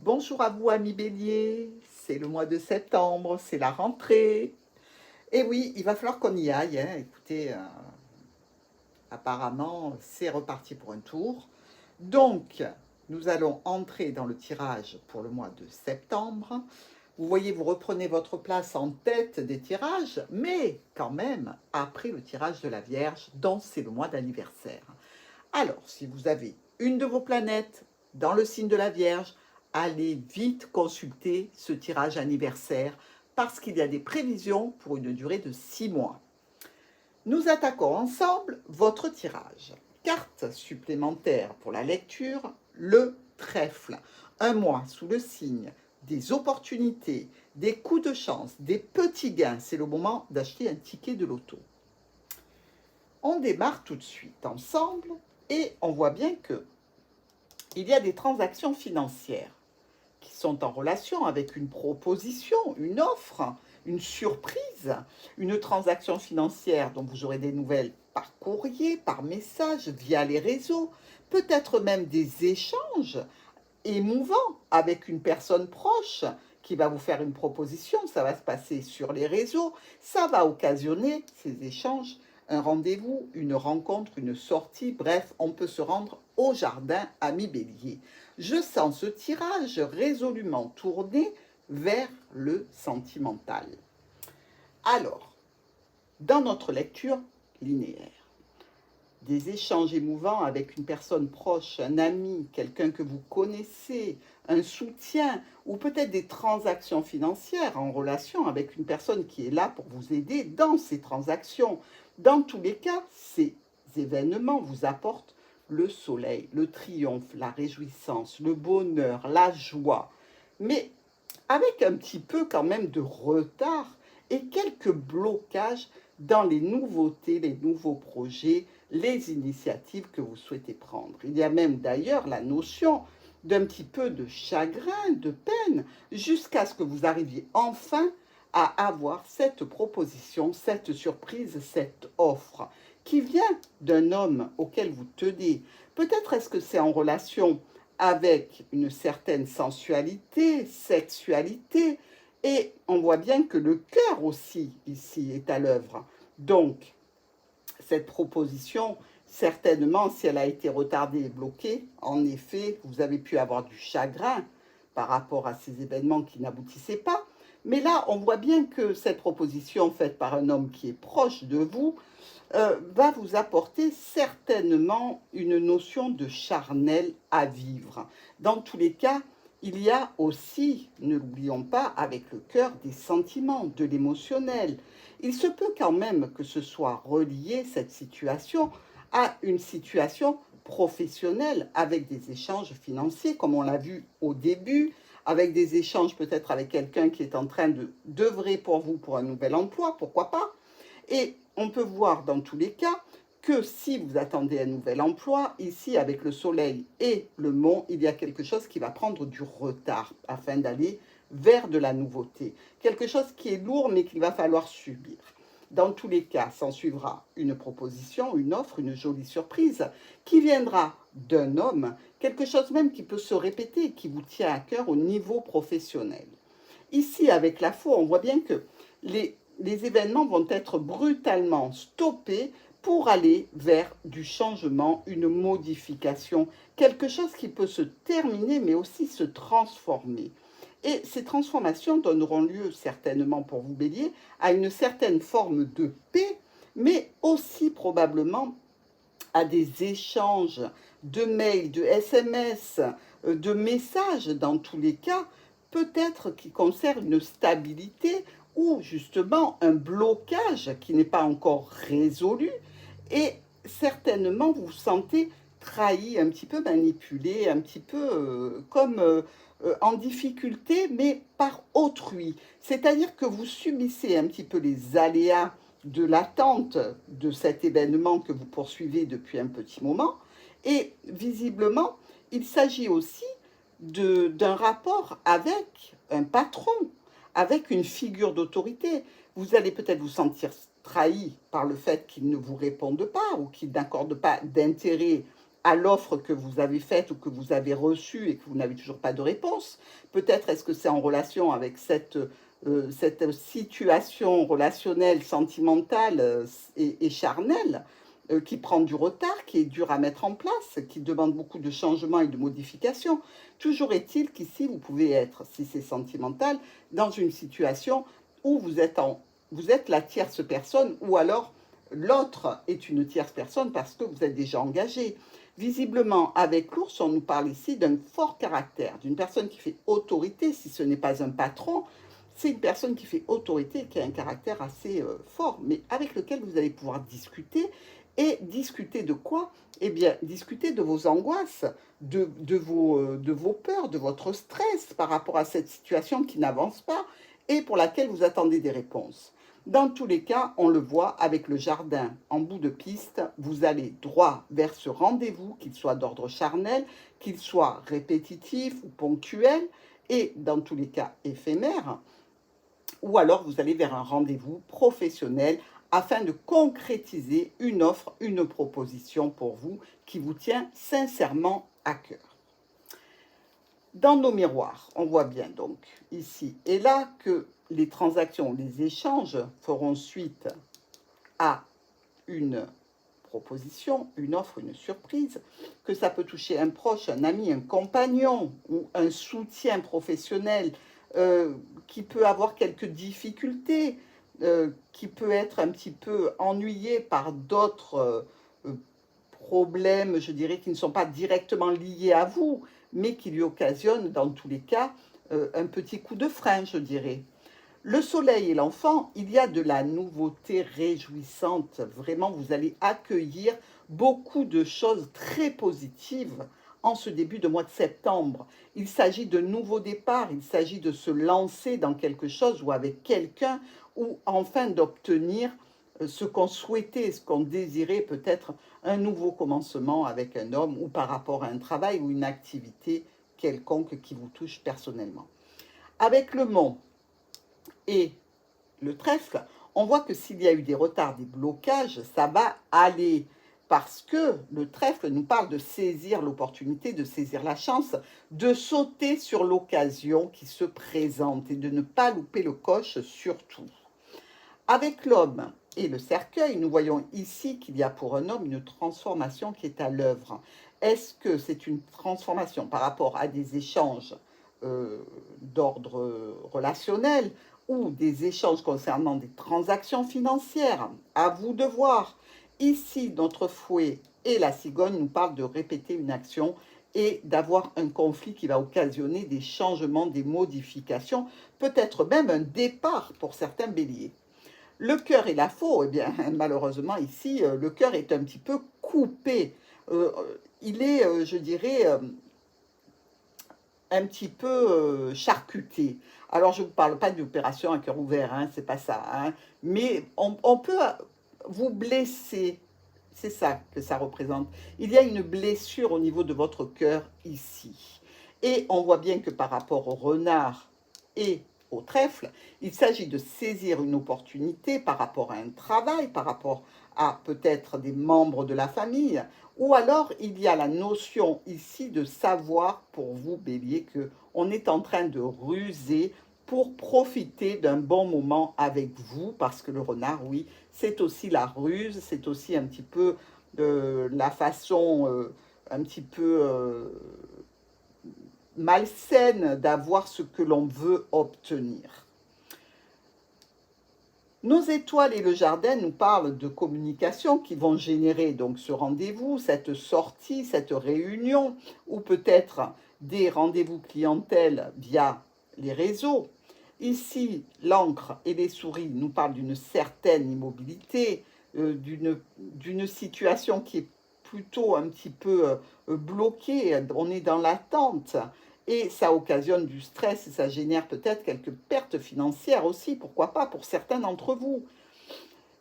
Bonjour à vous, amis Bélier. C'est le mois de septembre, c'est la rentrée. Et oui, il va falloir qu'on y aille, hein. Écoutez, apparemment, c'est reparti pour un tour. Donc, nous allons entrer dans le tirage pour le mois de septembre. Vous voyez, vous reprenez votre place en tête des tirages, mais quand même après le tirage de la Vierge, dont c'est le mois d'anniversaire. Alors, si vous avez une de vos planètes dans le signe de la Vierge, allez vite consulter ce tirage anniversaire parce qu'il y a des prévisions pour une durée de 6 mois. Nous attaquons ensemble votre tirage. Carte supplémentaire pour la lecture, le trèfle. Un mois sous le signe des opportunités, des coups de chance, des petits gains. C'est le moment d'acheter un ticket de loto. On démarre tout de suite ensemble et on voit bien que il y a des transactions financières qui sont en relation avec une proposition, une offre, une surprise, une transaction financière dont vous aurez des nouvelles par courrier, par message, via les réseaux, peut-être même des échanges émouvants avec une personne proche qui va vous faire une proposition, ça va se passer sur les réseaux, ça va occasionner ces échanges, un rendez-vous, une rencontre, une sortie, bref, on peut se rendre au jardin, ami Bélier. Je sens ce tirage résolument tourné vers le sentimental. Alors, dans notre lecture linéaire, des échanges émouvants avec une personne proche, un ami, quelqu'un que vous connaissez, un soutien ou peut-être des transactions financières en relation avec une personne qui est là pour vous aider dans ces transactions. Dans tous les cas, ces événements vous apportent le soleil, le triomphe, la réjouissance, le bonheur, la joie, mais avec un petit peu quand même de retard et quelques blocages dans les nouveautés, les nouveaux projets, les initiatives que vous souhaitez prendre. Il y a même d'ailleurs la notion d'un petit peu de chagrin, de peine, jusqu'à ce que vous arriviez enfin à avoir cette proposition, cette surprise, cette offre qui vient d'un homme auquel vous tenez. Peut-être est-ce que c'est en relation avec une certaine sensualité, sexualité, et on voit bien que le cœur aussi ici est à l'œuvre. Donc, cette proposition, certainement, si elle a été retardée et bloquée, en effet, vous avez pu avoir du chagrin par rapport à ces événements qui n'aboutissaient pas. Mais là, on voit bien que cette proposition faite par un homme qui est proche de vous va vous apporter certainement une notion de charnel à vivre. Dans tous les cas, il y a aussi, ne l'oublions pas, avec le cœur, des sentiments, de l'émotionnel. Il se peut quand même que ce soit relié, cette situation, à une situation professionnelle avec des échanges financiers, comme on l'a vu au début, avec des échanges peut-être avec quelqu'un qui est en train d'œuvrer pour vous pour un nouvel emploi, pourquoi pas. Et on peut voir dans tous les cas que si vous attendez un nouvel emploi, ici avec le soleil et le mont, il y a quelque chose qui va prendre du retard afin d'aller vers de la nouveauté. Quelque chose qui est lourd mais qu'il va falloir subir. Dans tous les cas, s'en suivra une proposition, une offre, une jolie surprise qui viendra d'un homme, quelque chose même qui peut se répéter, qui vous tient à cœur au niveau professionnel. Ici, avec la faux, on voit bien que les événements vont être brutalement stoppés pour aller vers du changement, une modification, quelque chose qui peut se terminer mais aussi se transformer. Et ces transformations donneront lieu certainement pour vous, Bélier, à une certaine forme de paix, mais aussi probablement à des échanges de mails, de SMS, de messages dans tous les cas, peut-être qui concernent une stabilité ou justement un blocage qui n'est pas encore résolu et certainement vous vous sentez trahi, un petit peu manipulé, un petit peu comme en difficulté, mais par autrui. C'est-à-dire que vous subissez un petit peu les aléas de l'attente de cet événement que vous poursuivez depuis un petit moment. Et visiblement, il s'agit aussi d'un rapport avec un patron, avec une figure d'autorité. Vous allez peut-être vous sentir trahi par le fait qu'il ne vous réponde pas ou qu'il n'accorde pas d'intérêt à l'offre que vous avez faite ou que vous avez reçue et que vous n'avez toujours pas de réponse. Peut-être est-ce que c'est en relation avec cette situation relationnelle, sentimentale et charnelle qui prend du retard, qui est dure à mettre en place, qui demande beaucoup de changements et de modifications. Toujours est-il qu'ici, vous pouvez être, si c'est sentimental, dans une situation où vous êtes la tierce personne ou alors l'autre est une tierce personne parce que vous êtes déjà engagé. Visiblement, avec l'ours, on nous parle ici d'un fort caractère, d'une personne qui fait autorité, si ce n'est pas un patron, c'est une personne qui fait autorité, qui a un caractère assez fort, mais avec lequel vous allez pouvoir discuter. Et discuter de quoi? Eh bien, discuter de vos angoisses, de vos peurs, de votre stress par rapport à cette situation qui n'avance pas et pour laquelle vous attendez des réponses. Dans tous les cas, on le voit avec le jardin en bout de piste, vous allez droit vers ce rendez-vous, qu'il soit d'ordre charnel, qu'il soit répétitif ou ponctuel, et dans tous les cas éphémère, ou alors vous allez vers un rendez-vous professionnel afin de concrétiser une offre, une proposition pour vous qui vous tient sincèrement à cœur. Dans nos miroirs, on voit bien donc ici et là que les transactions, les échanges feront suite à une proposition, une offre, une surprise, que ça peut toucher un proche, un ami, un compagnon ou un soutien professionnel qui peut avoir quelques difficultés, qui peut être un petit peu ennuyé par d'autres problèmes, je dirais, qui ne sont pas directement liés à vous, mais qui lui occasionnent dans tous les cas un petit coup de frein, je dirais. Le soleil et l'enfant, il y a de la nouveauté réjouissante. Vraiment, vous allez accueillir beaucoup de choses très positives en ce début de mois de septembre. Il s'agit de nouveaux départs, il s'agit de se lancer dans quelque chose ou avec quelqu'un ou enfin d'obtenir ce qu'on souhaitait, ce qu'on désirait, peut-être un nouveau commencement avec un homme ou par rapport à un travail ou une activité quelconque qui vous touche personnellement. Avec le mont et le trèfle, on voit que s'il y a eu des retards, des blocages, ça va aller. Parce que le trèfle nous parle de saisir l'opportunité, de saisir la chance, de sauter sur l'occasion qui se présente et de ne pas louper le coche surtout. Avec l'homme et le cercueil, nous voyons ici qu'il y a pour un homme une transformation qui est à l'œuvre. Est-ce que c'est une transformation par rapport à des échanges d'ordre relationnel ou des échanges concernant des transactions financières? À vous de voir. Ici, notre fouet et la cigogne nous parlent de répéter une action et d'avoir un conflit qui va occasionner des changements, des modifications, peut-être même un départ pour certains béliers. Le cœur et la faux, eh bien, malheureusement, ici, le cœur est un petit peu coupé. Il est, je dirais, un petit peu charcuté. Alors, je ne vous parle pas d'opération à cœur ouvert, hein, c'est pas ça. Hein, mais on peut vous blesser. C'est ça que ça représente. Il y a une blessure au niveau de votre cœur ici. Et on voit bien que par rapport au renard et au trèfle, il s'agit de saisir une opportunité par rapport à un travail, par rapport à peut-être des membres de la famille, ou alors il y a la notion ici de savoir pour vous, Bélier, que on est en train de ruser pour profiter d'un bon moment avec vous, parce que le renard, oui, c'est aussi la ruse, c'est aussi un petit peu la façon un petit peu malsaine d'avoir ce que l'on veut obtenir. Nos étoiles et le jardin nous parlent de communication qui vont générer donc ce rendez-vous, cette sortie, cette réunion, ou peut-être des rendez-vous clientèle via les réseaux. Ici, l'encre et les souris nous parlent d'une certaine immobilité, d'une situation qui est plutôt un petit peu bloquée, on est dans l'attente. Et ça occasionne du stress et ça génère peut-être quelques pertes financières aussi, pourquoi pas pour certains d'entre vous.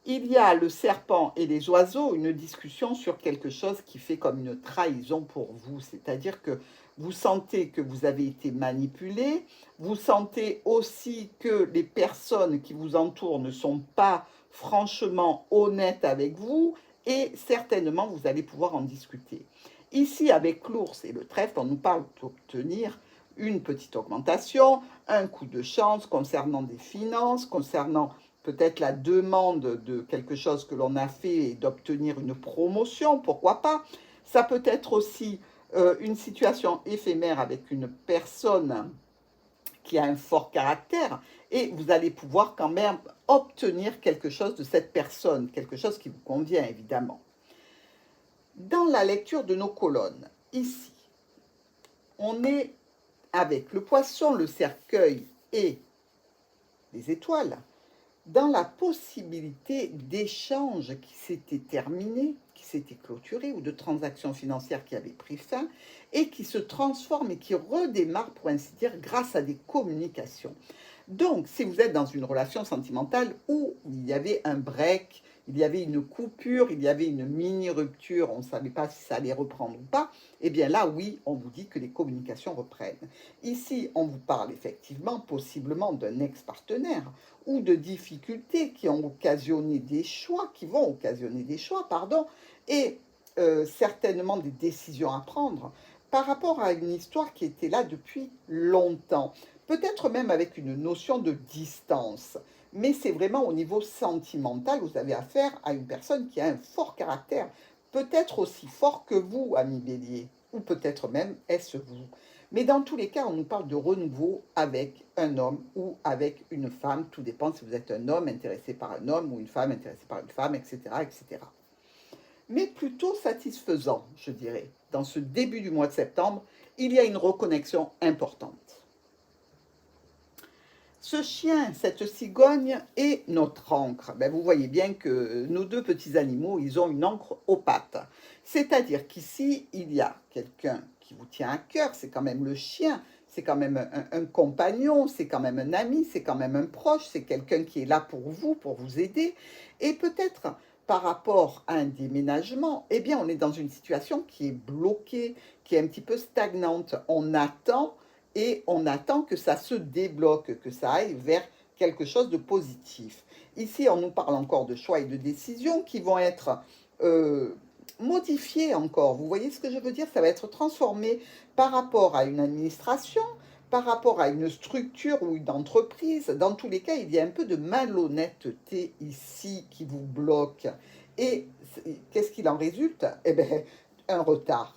Il y a le serpent et les oiseaux, une discussion sur quelque chose qui fait comme une trahison pour vous, c'est-à-dire que vous sentez que vous avez été manipulé, vous sentez aussi que les personnes qui vous entourent ne sont pas franchement honnêtes avec vous et certainement vous allez pouvoir en discuter. Ici, avec l'ours et le trèfle, on nous parle d'obtenir une petite augmentation, un coup de chance concernant des finances, concernant peut-être la demande de quelque chose que l'on a fait et d'obtenir une promotion, pourquoi pas. Ça peut être aussi une situation éphémère avec une personne qui a un fort caractère et vous allez pouvoir quand même obtenir quelque chose de cette personne, quelque chose qui vous convient évidemment. Dans la lecture de nos colonnes, ici, on est avec le poisson, le cercueil et les étoiles, dans la possibilité d'échanges qui s'étaient terminés, qui s'étaient clôturés, ou de transactions financières qui avaient pris fin, et qui se transforment et qui redémarrent, pour ainsi dire, grâce à des communications. Donc, si vous êtes dans une relation sentimentale où il y avait un break, il y avait une coupure, il y avait une mini-rupture, on ne savait pas si ça allait reprendre ou pas, eh bien là, oui, on vous dit que les communications reprennent. Ici, on vous parle effectivement, possiblement d'un ex-partenaire ou de difficultés qui ont occasionné des choix, qui vont occasionner des choix, pardon, et certainement des décisions à prendre par rapport à une histoire qui était là depuis longtemps. Peut-être même avec une notion de distance. Mais c'est vraiment au niveau sentimental, vous avez affaire à une personne qui a un fort caractère, peut-être aussi fort que vous, ami Bélier, ou peut-être même est-ce vous. Mais dans tous les cas, on nous parle de renouveau avec un homme ou avec une femme. Tout dépend si vous êtes un homme intéressé par un homme ou une femme intéressée par une femme, etc., etc. Mais plutôt satisfaisant, je dirais. Dans ce début du mois de septembre, il y a une reconnexion importante. Ce chien, cette cigogne est notre encre. Ben, vous voyez bien que nos deux petits animaux, ils ont une encre aux pattes. C'est-à-dire qu'ici, il y a quelqu'un qui vous tient à cœur, c'est quand même le chien, c'est quand même un compagnon, c'est quand même un ami, c'est quand même un proche, c'est quelqu'un qui est là pour vous aider. Et peut-être par rapport à un déménagement, eh bien, on est dans une situation qui est bloquée, qui est un petit peu stagnante. On attend et on attend que ça se débloque, que ça aille vers quelque chose de positif. Ici, on nous parle encore de choix et de décisions qui vont être modifiés encore. Vous voyez ce que je veux dire? Ça va être transformé par rapport à une administration, par rapport à une structure ou une entreprise. Dans tous les cas, il y a un peu de malhonnêteté ici qui vous bloque. Et qu'est-ce qu'il en résulte? Eh bien, un retard.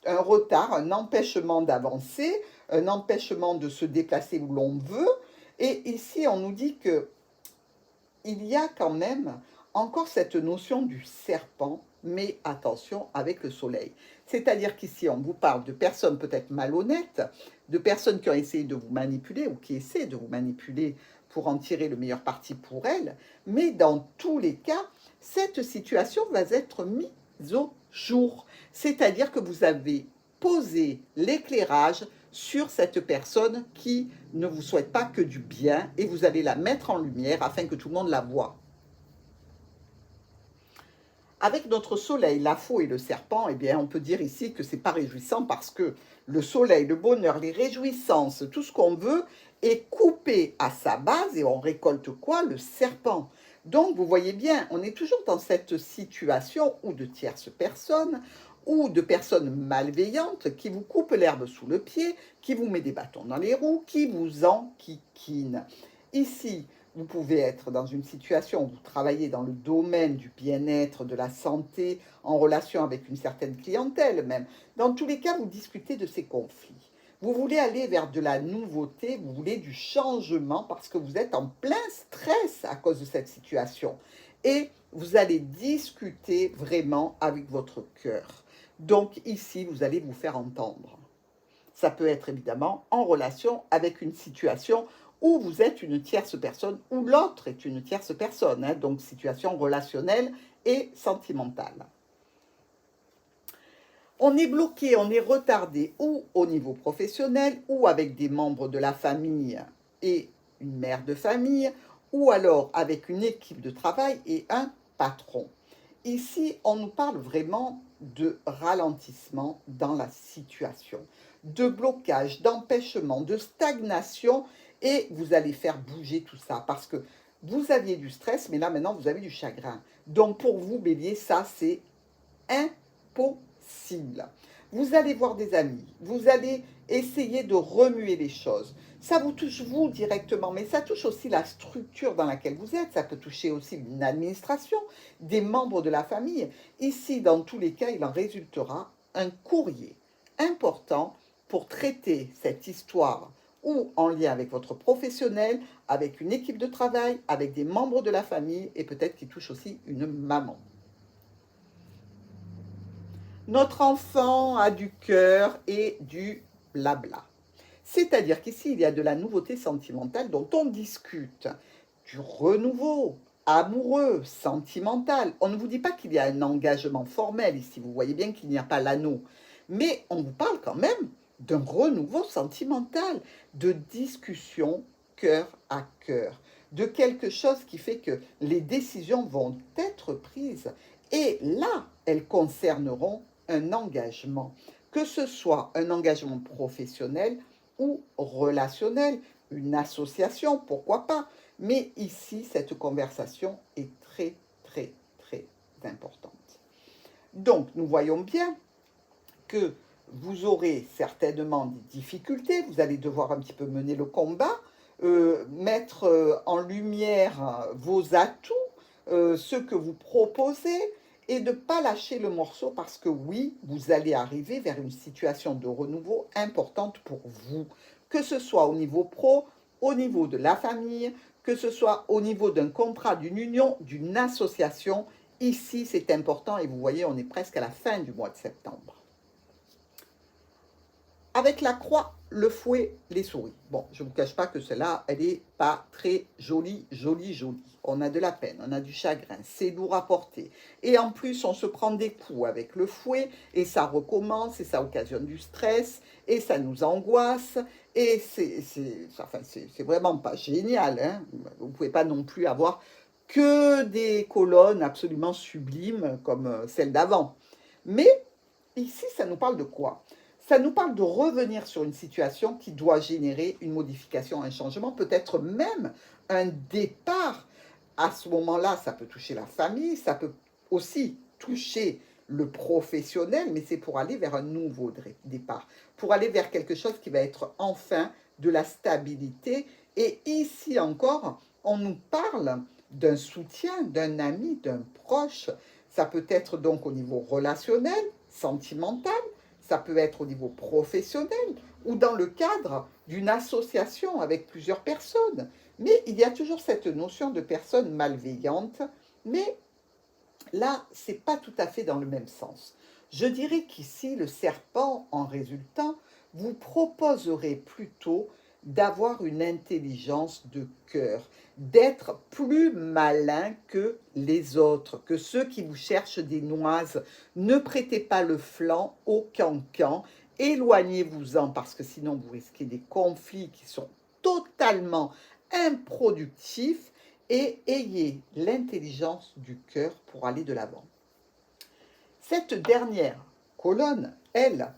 Un retard, un empêchement d'avancer, un empêchement de se déplacer où l'on veut. Et ici, on nous dit que il y a quand même encore cette notion du serpent, mais attention avec le soleil. C'est-à-dire qu'ici, on vous parle de personnes peut-être malhonnêtes, de personnes qui ont essayé de vous manipuler ou qui essaient de vous manipuler pour en tirer le meilleur parti pour elles. Mais dans tous les cas, cette situation va être mise au jour. C'est-à-dire que vous avez posé l'éclairage sur cette personne qui ne vous souhaite pas que du bien et vous allez la mettre en lumière afin que tout le monde la voie. Avec notre soleil, la faux et le serpent, eh bien, on peut dire ici que c'est pas réjouissant parce que le soleil, le bonheur, les réjouissances, tout ce qu'on veut est coupé à sa base et on récolte quoi? Le serpent. Donc, vous voyez bien, on est toujours dans cette situation où de tierces personnes ou de personnes malveillantes qui vous coupent l'herbe sous le pied, qui vous met des bâtons dans les roues, qui vous enquiquinent. Ici, vous pouvez être dans une situation où vous travaillez dans le domaine du bien-être, de la santé, en relation avec une certaine clientèle même. Dans tous les cas, vous discutez de ces conflits. Vous voulez aller vers de la nouveauté, vous voulez du changement parce que vous êtes en plein stress à cause de cette situation. Et vous allez discuter vraiment avec votre cœur. Donc ici, vous allez vous faire entendre. Ça peut être évidemment en relation avec une situation où vous êtes une tierce personne ou l'autre est une tierce personne, hein, donc situation relationnelle et sentimentale. On est bloqué, on est retardé ou au niveau professionnel ou avec des membres de la famille et une mère de famille ou alors avec une équipe de travail et un patron. Ici, on nous parle vraiment de ralentissement dans la situation, de blocage, d'empêchement, de stagnation et vous allez faire bouger tout ça parce que vous aviez du stress, mais là maintenant vous avez du chagrin. Donc pour vous, Bélier, ça c'est impossible. Vous allez voir des amis, vous allez essayer de remuer les choses. Ça vous touche vous directement, mais ça touche aussi la structure dans laquelle vous êtes. Ça peut toucher aussi une administration, des membres de la famille. Ici, dans tous les cas, il en résultera un courrier important pour traiter cette histoire ou en lien avec votre professionnel, avec une équipe de travail, avec des membres de la famille et peut-être qui touche aussi une maman. Notre enfant a du cœur et du blabla. C'est-à-dire qu'ici, il y a de la nouveauté sentimentale dont on discute, du renouveau amoureux, sentimental. On ne vous dit pas qu'il y a un engagement formel ici, vous voyez bien qu'il n'y a pas l'anneau, mais on vous parle quand même d'un renouveau sentimental, de discussion cœur à cœur, de quelque chose qui fait que les décisions vont être prises et là, elles concerneront un engagement, que ce soit un engagement professionnel ou relationnel, une association, pourquoi pas. Mais ici, cette conversation est très, très, très importante. Donc, nous voyons bien que vous aurez certainement des difficultés, vous allez devoir un petit peu mener le combat, mettre en lumière vos atouts, ce que vous proposez, et de ne pas lâcher le morceau parce que oui, vous allez arriver vers une situation de renouveau importante pour vous, que ce soit au niveau pro, au niveau de la famille, que ce soit au niveau d'un contrat, d'une union, d'une association. Ici, c'est important et vous voyez, on est presque à la fin du mois de septembre. Avec la croix, le fouet, les souris. Bon, je ne vous cache pas que celle-là, elle n'est pas très jolie. On a de la peine, on a du chagrin, c'est lourd à porter. Et en plus, on se prend des coups avec le fouet, et ça recommence, et ça occasionne du stress, et ça nous angoisse, et c'est vraiment pas génial. Hein. Vous ne pouvez pas non plus avoir que des colonnes absolument sublimes comme celle d'avant. Mais ici, ça nous parle de quoi ? Ça nous parle de revenir sur une situation qui doit générer une modification, un changement, peut-être même un départ. À ce moment-là, ça peut toucher la famille, ça peut aussi toucher le professionnel, mais c'est pour aller vers un nouveau départ, pour aller vers quelque chose qui va être enfin de la stabilité. Et ici encore, on nous parle d'un soutien, d'un ami, d'un proche. Ça peut être donc au niveau relationnel, sentimental, ça peut être au niveau professionnel ou dans le cadre d'une association avec plusieurs personnes. Mais il y a toujours cette notion de personne malveillante, mais là, ce n'est pas tout à fait dans le même sens. Je dirais qu'ici, le serpent, en résultant, vous proposerait plutôt d'avoir une intelligence de cœur, d'être plus malin que les autres, que ceux qui vous cherchent des noises. Ne prêtez pas le flanc au cancan, éloignez-vous-en parce que sinon vous risquez des conflits qui sont totalement improductifs et ayez l'intelligence du cœur pour aller de l'avant. Cette dernière colonne, elle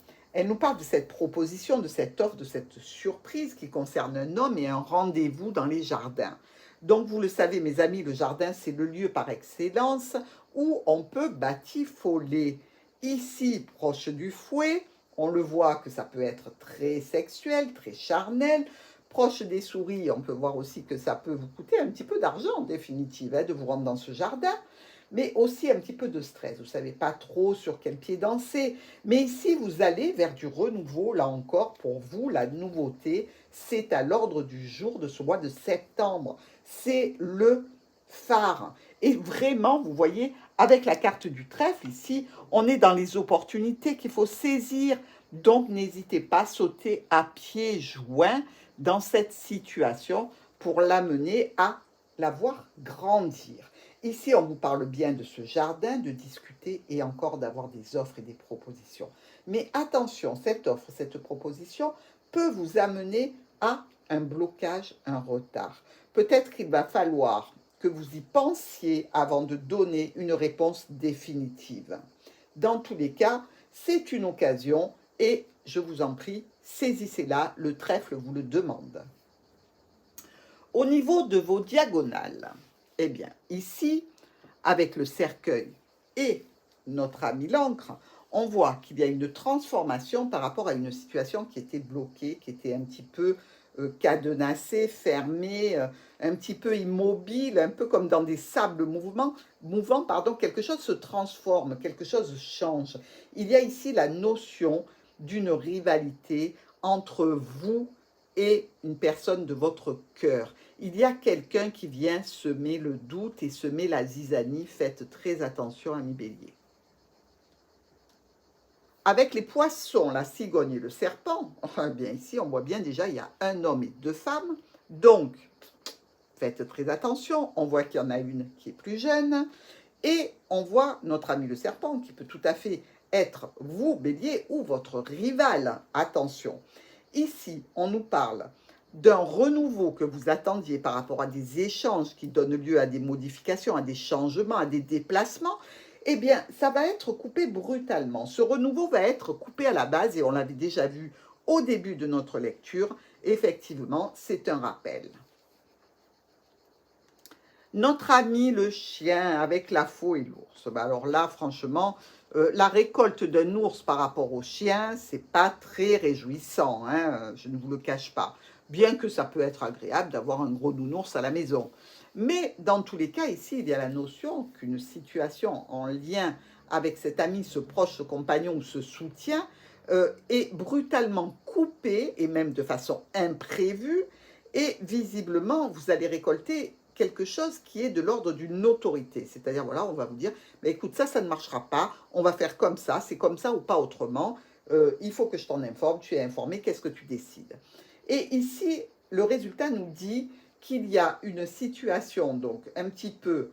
nous parle de cette proposition, de cette offre, de cette surprise qui concerne un homme et un rendez-vous dans les jardins. Donc, vous le savez, mes amis, le jardin, c'est le lieu par excellence où on peut batifoler. Ici, proche du fouet, on le voit que ça peut être très sexuel, très charnel. Proche des souris, on peut voir aussi que ça peut vous coûter un petit peu d'argent, en définitive, de vous rendre dans ce jardin, mais aussi un petit peu de stress. Vous ne savez pas trop sur quel pied danser. Mais ici, vous allez vers du renouveau, là encore, pour vous, la nouveauté, c'est à l'ordre du jour de ce mois de septembre. C'est le phare. Et vraiment, vous voyez, avec la carte du trèfle, ici, on est dans les opportunités qu'il faut saisir. Donc, n'hésitez pas à sauter à pieds joints dans cette situation pour l'amener à la voir grandir. Ici, on vous parle bien de ce jardin, de discuter et encore d'avoir des offres et des propositions. Mais attention, cette offre, cette proposition peut vous amener à un blocage, un retard. Peut-être qu'il va falloir que vous y pensiez avant de donner une réponse définitive. Dans tous les cas, c'est une occasion et je vous en prie, saisissez-la, le trèfle vous le demande. Au niveau de vos diagonales, eh bien, ici, avec le cercueil et notre ami l'encre, on voit qu'il y a une transformation par rapport à une situation qui était bloquée, qui était un petit peu cadenassée, fermée, un petit peu immobile, un peu comme dans des sables mouvants, pardon, quelque chose se transforme, quelque chose change. Il y a ici la notion d'une rivalité entre vous et une personne de votre cœur. Il y a quelqu'un qui vient semer le doute et semer la zizanie. Faites très attention, amis béliers. Avec les poissons, la cigogne et le serpent, eh bien ici on voit bien déjà il y a un homme et deux femmes. Donc, faites très attention. On voit qu'il y en a une qui est plus jeune. Et on voit notre ami le serpent qui peut tout à fait être vous, bélier, ou votre rival. Attention. Ici, on nous parle d'un renouveau que vous attendiez par rapport à des échanges qui donnent lieu à des modifications, à des changements, à des déplacements. Eh bien, ça va être coupé brutalement. Ce renouveau va être coupé à la base, et on l'avait déjà vu au début de notre lecture. Effectivement, c'est un rappel. Notre ami le chien avec la faux et l'ours. Ben alors là, franchement, la récolte d'un ours par rapport au chien, c'est pas très réjouissant, hein, je ne vous le cache pas. Bien que ça peut être agréable d'avoir un gros nounours à la maison. Mais dans tous les cas, ici, il y a la notion qu'une situation en lien avec cet ami, ce proche, ce compagnon ou ce soutien est brutalement coupée et même de façon imprévue. Et visiblement, vous allez récolter quelque chose qui est de l'ordre d'une autorité. C'est-à-dire, voilà, on va vous dire, mais écoute, ça ne marchera pas, on va faire comme ça, c'est comme ça ou pas autrement, il faut que je t'en informe, tu es informé, qu'est-ce que tu décides? Et ici, le résultat nous dit qu'il y a une situation donc un petit peu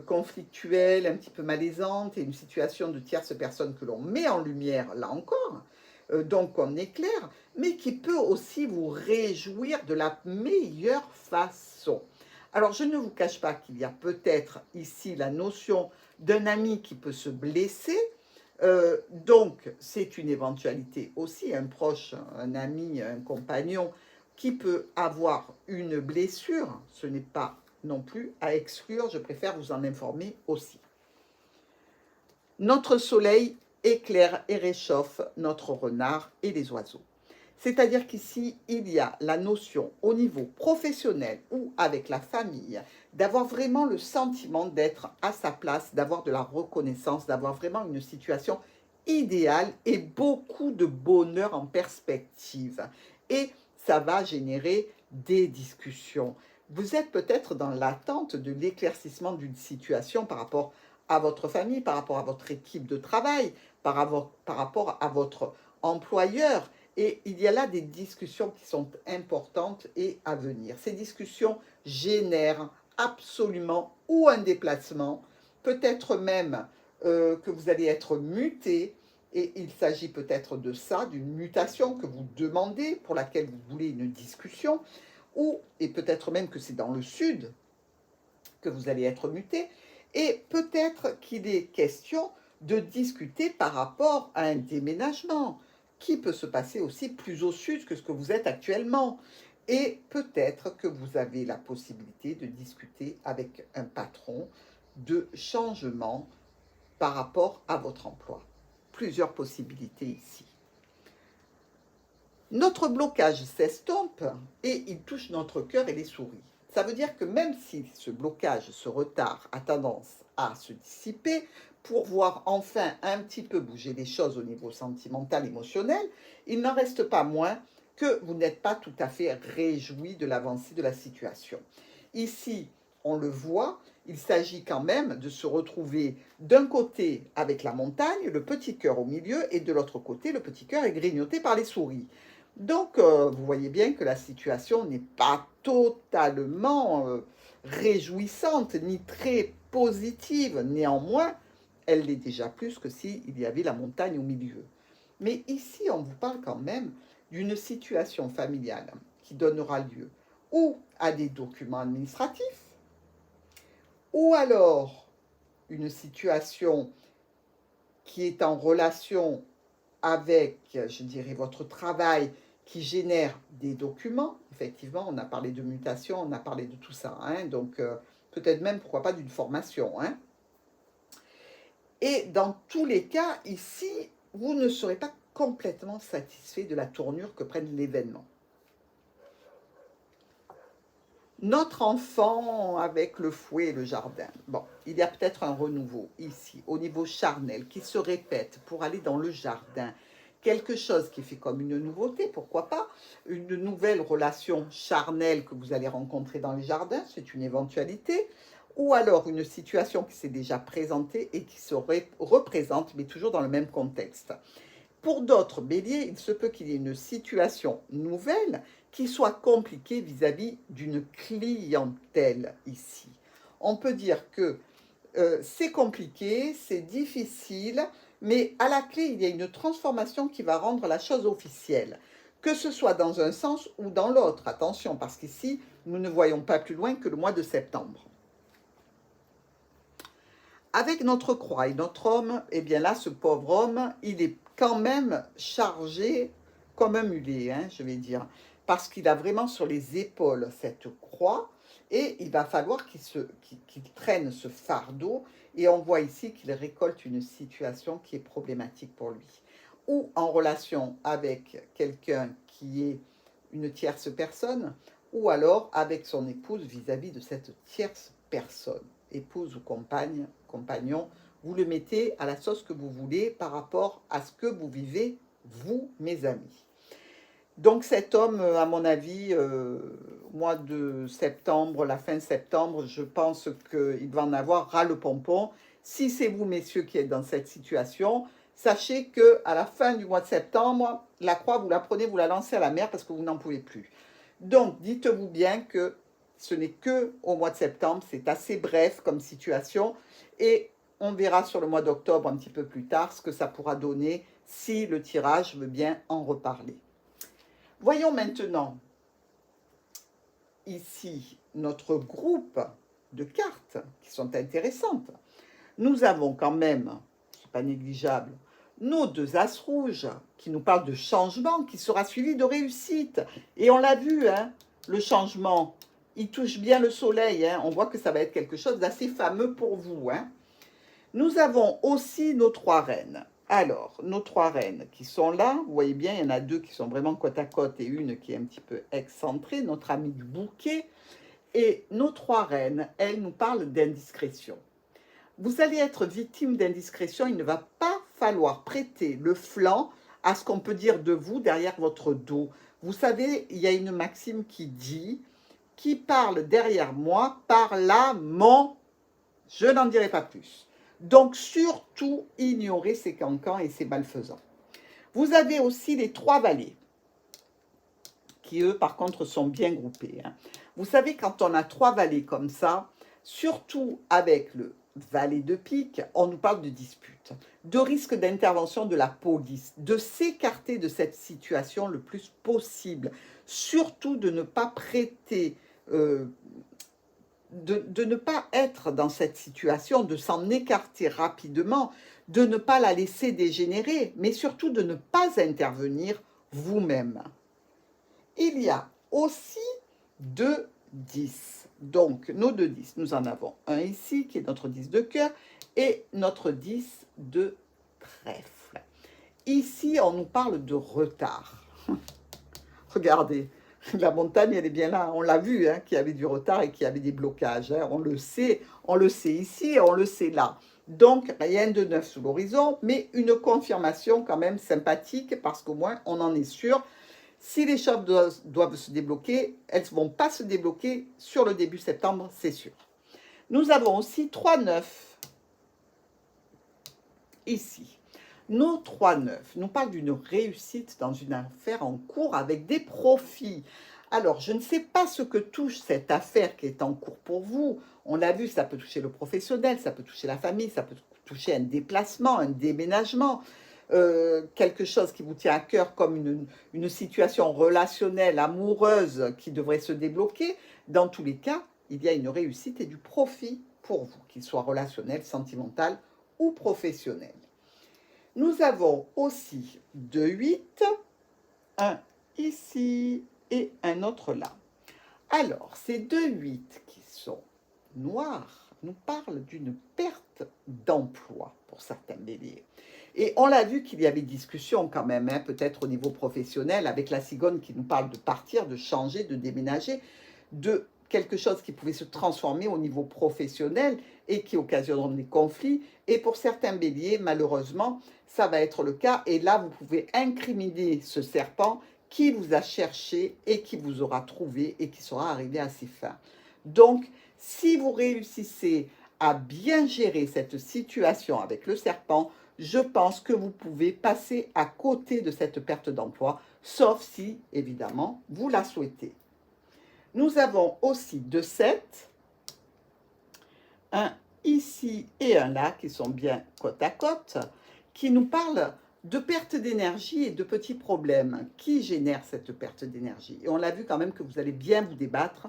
conflictuelle, un petit peu malaisante, et une situation de tierce personne que l'on met en lumière, là encore, donc on éclaire, mais qui peut aussi vous réjouir de la meilleure façon. Alors, je ne vous cache pas qu'il y a peut-être ici la notion d'un ami qui peut se blesser. Donc, c'est une éventualité aussi, un proche, un ami, un compagnon qui peut avoir une blessure. Ce n'est pas non plus à exclure, je préfère vous en informer aussi. Notre soleil éclaire et réchauffe notre renard et les oiseaux. C'est-à-dire qu'ici, il y a la notion au niveau professionnel ou avec la famille d'avoir vraiment le sentiment d'être à sa place, d'avoir de la reconnaissance, d'avoir vraiment une situation idéale et beaucoup de bonheur en perspective. Et ça va générer des discussions. Vous êtes peut-être dans l'attente de l'éclaircissement d'une situation par rapport à votre famille, par rapport à votre équipe de travail, par rapport à votre employeur. Et il y a là des discussions qui sont importantes et à venir. Ces discussions génèrent absolument ou un déplacement, peut-être même que vous allez être muté, et il s'agit peut-être de ça, d'une mutation que vous demandez, pour laquelle vous voulez une discussion, et peut-être même que c'est dans le sud que vous allez être muté, et peut-être qu'il est question de discuter par rapport à un déménagement qui peut se passer aussi plus au sud que ce que vous êtes actuellement. Et peut-être que vous avez la possibilité de discuter avec un patron de changement par rapport à votre emploi. Plusieurs possibilités ici. Notre blocage s'estompe et il touche notre cœur et les souris. Ça veut dire que même si ce blocage, ce retard a tendance à se dissiper, pour voir enfin un petit peu bouger les choses au niveau sentimental, émotionnel, il n'en reste pas moins que vous n'êtes pas tout à fait réjoui de l'avancée de la situation. Ici, on le voit, il s'agit quand même de se retrouver d'un côté avec la montagne, le petit cœur au milieu, et de l'autre côté, le petit cœur est grignoté par les souris. Donc, vous voyez bien que la situation n'est pas totalement réjouissante, ni très positive. Néanmoins, elle l'est déjà plus que s'il y avait la montagne au milieu. Mais ici, on vous parle quand même d'une situation familiale qui donnera lieu ou à des documents administratifs, ou alors une situation qui est en relation avec, je dirais, votre travail qui génère des documents. Effectivement, on a parlé de mutation, on a parlé de tout ça, hein, donc peut-être même, pourquoi pas, d'une formation, hein. Et dans tous les cas, ici, vous ne serez pas complètement satisfait de la tournure que prenne l'événement. Notre enfant avec le fouet et le jardin. Bon, il y a peut-être un renouveau ici, au niveau charnel, qui se répète pour aller dans le jardin. Quelque chose qui fait comme une nouveauté, pourquoi pas, une nouvelle relation charnelle que vous allez rencontrer dans les jardins, c'est une éventualité, ou alors une situation qui s'est déjà présentée et qui se représente, mais toujours dans le même contexte. Pour d'autres béliers, il se peut qu'il y ait une situation nouvelle qui soit compliquée vis-à-vis d'une clientèle ici. On peut dire que c'est compliqué, c'est difficile, mais à la clé, il y a une transformation qui va rendre la chose officielle, que ce soit dans un sens ou dans l'autre. Attention, parce qu'ici, nous ne voyons pas plus loin que le mois de septembre. Avec notre croix et notre homme, eh bien là, ce pauvre homme, il est quand même chargé comme un mulet, hein, je vais dire, parce qu'il a vraiment sur les épaules cette croix, et il va falloir qu'il traîne ce fardeau, et on voit ici qu'il récolte une situation qui est problématique pour lui, ou en relation avec quelqu'un qui est une tierce personne, ou alors avec son épouse vis-à-vis de cette tierce personne, épouse ou compagnon, vous le mettez à la sauce que vous voulez par rapport à ce que vous vivez, vous, mes amis. Donc cet homme, à mon avis, mois de septembre, la fin septembre, je pense qu'il va en avoir ras le pompon. Si c'est vous, messieurs, qui êtes dans cette situation, sachez qu'à la fin du mois de septembre, la croix, vous la prenez, vous la lancez à la mer parce que vous n'en pouvez plus. Donc, dites-vous bien que ce n'est que au mois de septembre, c'est assez bref comme situation, et on verra sur le mois d'octobre un petit peu plus tard ce que ça pourra donner si le tirage veut bien en reparler. Voyons maintenant ici notre groupe de cartes qui sont intéressantes. Nous avons quand même, c'est pas négligeable, nos deux as rouges qui nous parlent de changement qui sera suivi de réussite. Et on l'a vu, hein, le changement, il touche bien le soleil. Hein, on voit que ça va être quelque chose d'assez fameux pour vous. Hein. Nous avons aussi nos trois reines. Alors, nos trois reines qui sont là, vous voyez bien, il y en a deux qui sont vraiment côte à côte et une qui est un petit peu excentrée, notre amie du bouquet. Et nos trois reines, elles nous parlent d'indiscrétion. Vous allez être victime d'indiscrétion, il ne va pas falloir prêter le flanc à ce qu'on peut dire de vous derrière votre dos. Vous savez, il y a une maxime qui dit « Qui parle derrière moi, parle à mon... » Je n'en dirai pas plus. Donc, surtout, ignorez ces cancans et ces malfaisants. Vous avez aussi les trois valets, qui eux, par contre, sont bien groupés. Hein. Vous savez, quand on a trois valets comme ça, surtout avec le valet de pique, on nous parle de dispute, de risque d'intervention de la police, de s'écarter de cette situation le plus possible, surtout de ne pas prêter... de ne pas être dans cette situation, de s'en écarter rapidement, de ne pas la laisser dégénérer, mais surtout de ne pas intervenir vous-même. Il y a aussi 2 10. Donc, nos 2 10, nous en avons un ici, qui est notre 10 de cœur, et notre 10 de trèfle. Ici, on nous parle de retard. Regardez, la montagne, elle est bien là. On l'a vu, hein, qu'il y avait du retard et qu'il y avait des blocages. Hein. On le sait ici et on le sait là. Donc, rien de neuf sous l'horizon, mais une confirmation quand même sympathique parce qu'au moins, on en est sûr. Si les choses doivent se débloquer, elles ne vont pas se débloquer sur le début septembre, c'est sûr. Nous avons aussi 3-9 ici. Nos 3-9 nous parlent d'une réussite dans une affaire en cours avec des profits. Alors, je ne sais pas ce que touche cette affaire qui est en cours pour vous. On l'a vu, ça peut toucher le professionnel, ça peut toucher la famille, ça peut toucher un déplacement, un déménagement, quelque chose qui vous tient à cœur comme une situation relationnelle, amoureuse qui devrait se débloquer. Dans tous les cas, il y a une réussite et du profit pour vous, qu'il soit relationnel, sentimental ou professionnel. Nous avons aussi 2 8, un ici et un autre là. Alors, ces 2 8 qui sont noirs, nous parle d'une perte d'emploi pour certains béliers. Et on l'a vu qu'il y avait discussion quand même, hein, peut-être au niveau professionnel, avec la cigogne qui nous parle de partir, de changer, de déménager, de quelque chose qui pouvait se transformer au niveau professionnel et qui occasionnerait des conflits. Et pour certains béliers, malheureusement, ça va être le cas. Et là, vous pouvez incriminer ce serpent qui vous a cherché et qui vous aura trouvé et qui sera arrivé à ses fins. Donc, si vous réussissez à bien gérer cette situation avec le serpent, je pense que vous pouvez passer à côté de cette perte d'emploi, sauf si, évidemment, vous la souhaitez. Nous avons aussi 2 7, un ici et un là, qui sont bien côte à côte, qui nous parlent de perte d'énergie et de petits problèmes qui génèrent cette perte d'énergie. Et on l'a vu quand même que vous allez bien vous débattre,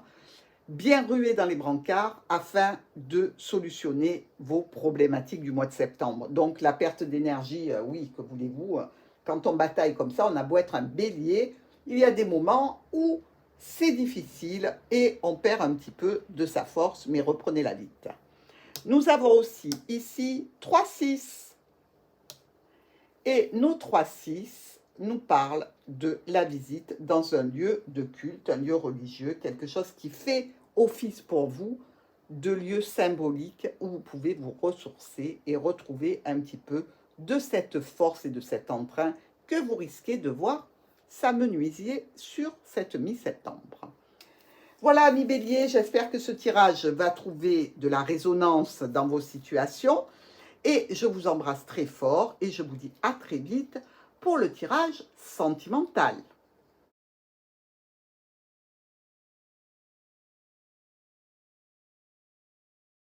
bien ruer dans les brancards afin de solutionner vos problématiques du mois de septembre. Donc la perte d'énergie, oui, que voulez-vous, quand on bataille comme ça, on a beau être un bélier, il y a des moments où c'est difficile et on perd un petit peu de sa force, mais reprenez-la vite. Nous avons aussi ici 3-6. Et nos 3-6 nous parlent de la visite dans un lieu de culte, un lieu religieux, quelque chose qui fait office pour vous de lieu symbolique où vous pouvez vous ressourcer et retrouver un petit peu de cette force et de cet entrain que vous risquez de voir s'amenuiser sur cette mi-septembre. Voilà, amis béliers, j'espère que ce tirage va trouver de la résonance dans vos situations. Et je vous embrasse très fort et je vous dis à très vite pour le tirage sentimental.